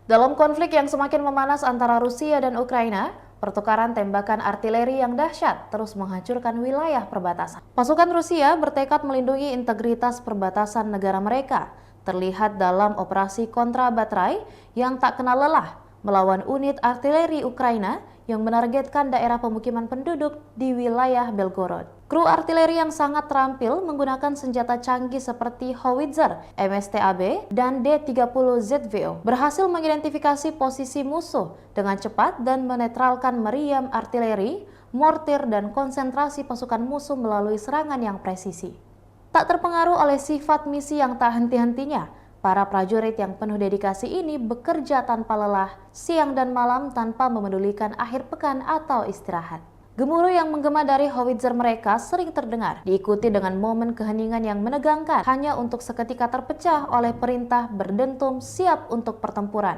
Dalam konflik yang semakin memanas antara Rusia dan Ukraina, pertukaran tembakan artileri yang dahsyat terus menghancurkan wilayah perbatasan. Pasukan Rusia bertekad melindungi integritas perbatasan negara mereka, terlihat dalam operasi kontra baterai yang tak kenal lelah melawan unit artileri Ukraina yang menargetkan daerah pemukiman penduduk di wilayah Belgorod. Kru artileri yang sangat terampil menggunakan senjata canggih seperti howitzer, MSTAB, dan D-30ZVO berhasil mengidentifikasi posisi musuh dengan cepat dan menetralkan meriam artileri, mortir, dan konsentrasi pasukan musuh melalui serangan yang presisi. Tak terpengaruh oleh sifat misi yang tak henti-hentinya, para prajurit yang penuh dedikasi ini bekerja tanpa lelah, siang dan malam tanpa memedulikan akhir pekan atau istirahat. Gemuruh yang menggema dari howitzer mereka sering terdengar, diikuti dengan momen keheningan yang menegangkan hanya untuk seketika terpecah oleh perintah berdentum siap untuk pertempuran.